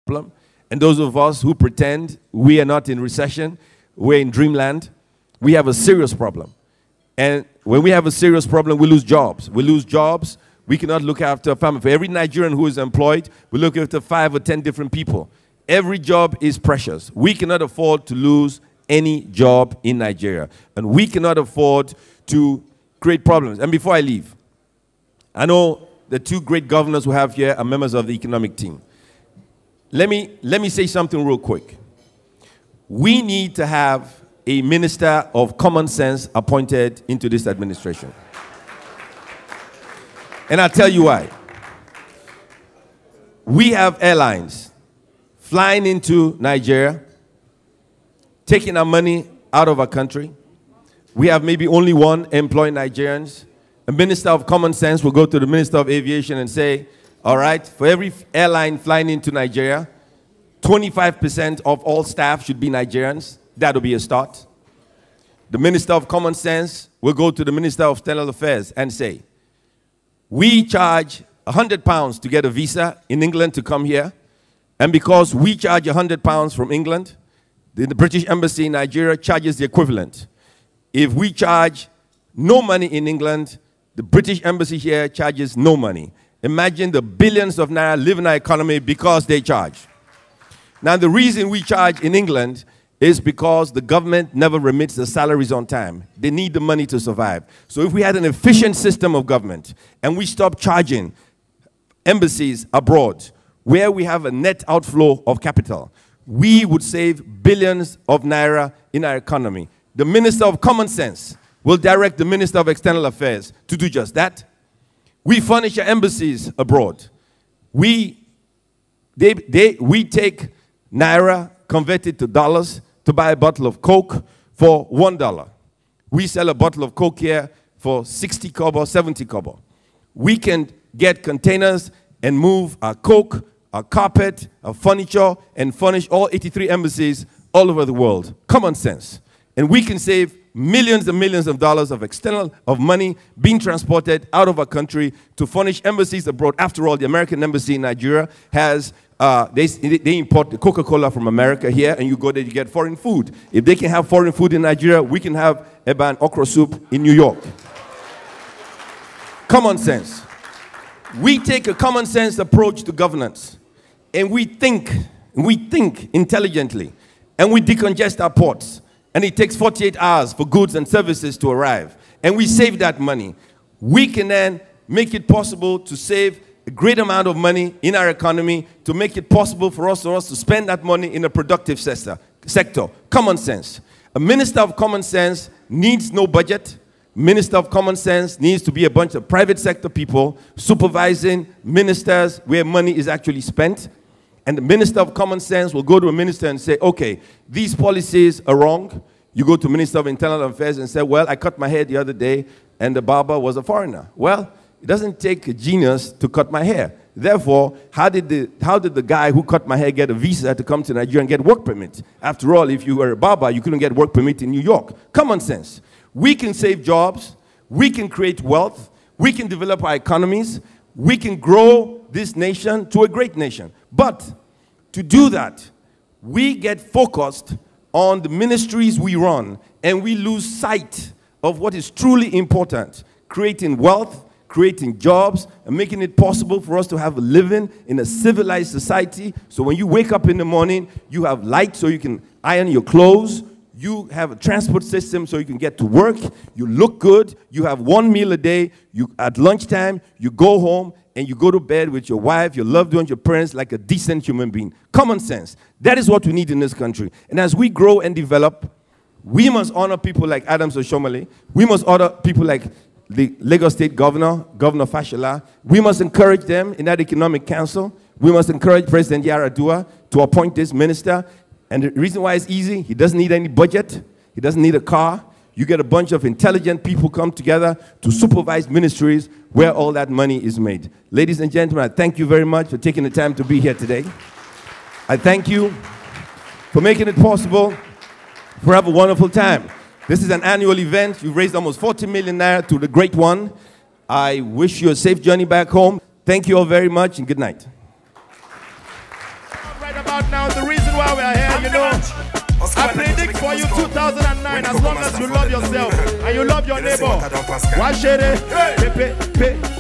problem. And those of us who pretend we are not in recession, we're in dreamland, we have a serious problem. And when we have a serious problem, we lose jobs. We lose jobs, we cannot look after a family. For every Nigerian who is employed, we look after 5 or 10 different people. Every job is precious. We cannot afford to lose any job in Nigeria. And we cannot afford to create problems. And before I leave, I know the 2 great governors we have here are members of the economic team. Let me say something real quick. We need to have a minister of common sense appointed into this administration. And I'll tell you why. We have airlines flying into Nigeria, taking our money out of our country. We have maybe only one employing Nigerians. A minister of common sense will go to the Minister of Aviation and say, all right, for every airline flying into Nigeria, 25% of all staff should be Nigerians. That'll be a start. The Minister of Common Sense will go to the Minister of External Affairs and say, we charge £100 to get a visa in England to come here, and because we charge £100 from England, the British Embassy in Nigeria charges the equivalent. If we charge no money in England, the British Embassy here charges no money. Imagine the billions of naira live in our economy because they charge. Now, the reason we charge in England is because the government never remits the salaries on time. They need the money to survive. So if we had an efficient system of government and we stopped charging embassies abroad where we have a net outflow of capital, we would save billions of naira in our economy. The Minister of Common Sense will direct the Minister of External Affairs to do just that. We furnish our embassies abroad. We take naira converted to dollars to buy a bottle of Coke for $1. We sell a bottle of Coke here for 60 kobo, 70 kobo. We can get containers and move our Coke, our carpet, our furniture, and furnish all 83 embassies all over the world. Common sense. And we can save millions and millions of dollars of money being transported out of our country to furnish embassies abroad. After all, the American embassy in Nigeria has they import the Coca-Cola from America here, and you go there, you get foreign food. If they can have foreign food in Nigeria, we can have eba and okra soup in New York. Common sense. We take a common sense approach to governance, and we think intelligently, and we decongest our ports, and it takes 48 hours for goods and services to arrive, and we save that money. We can then make it possible to save a great amount of money in our economy, to make it possible for us to spend that money in a productive sector. Common sense. A minister of common sense needs no budget. Minister of common sense needs to be a bunch of private sector people supervising ministers where money is actually spent. And the minister of common sense will go to a minister and say, okay, these policies are wrong. You go to Minister of Internal Affairs and say, well, I cut my hair the other day and the barber was a foreigner. Well, it doesn't take a genius to cut my hair. Therefore, how did the guy who cut my hair get a visa to come to Nigeria and get work permit? After all, if you were a barber, you couldn't get work permit in New York. Common sense. We can save jobs. We can create wealth. We can develop our economies. We can grow this nation to a great nation. But to do that, we get focused on the ministries we run, and we lose sight of what is truly important: creating wealth, creating jobs, and making it possible for us to have a living in a civilized society. So when you wake up in the morning, you have light so you can iron your clothes. You have a transport system so you can get to work. You look good. You have one meal a day. At lunchtime, you go home and you go to bed with your wife, your loved ones, your parents, like a decent human being. Common sense. That is what we need in this country. And as we grow and develop, we must honor people like Adams Oshomole. We must honor people like the Lagos State Governor, Governor Fashola. We must encourage them in that economic council. We must encourage President Yaradua to appoint this minister. And the reason why it's easy, he doesn't need any budget. He doesn't need a car. You get a bunch of intelligent people come together to supervise ministries where all that money is made. Ladies and gentlemen, I thank you very much for taking the time to be here today. I thank you for making it possible for have a wonderful time. This is an annual event. You've raised almost 40 million naira to the great one. I wish you a safe journey back home. Thank you all very much, and good night. Right about now, the reason why we are here, you know. I predict for you 2009, as long as you love yourself and you love your neighbor. Washere, pepe,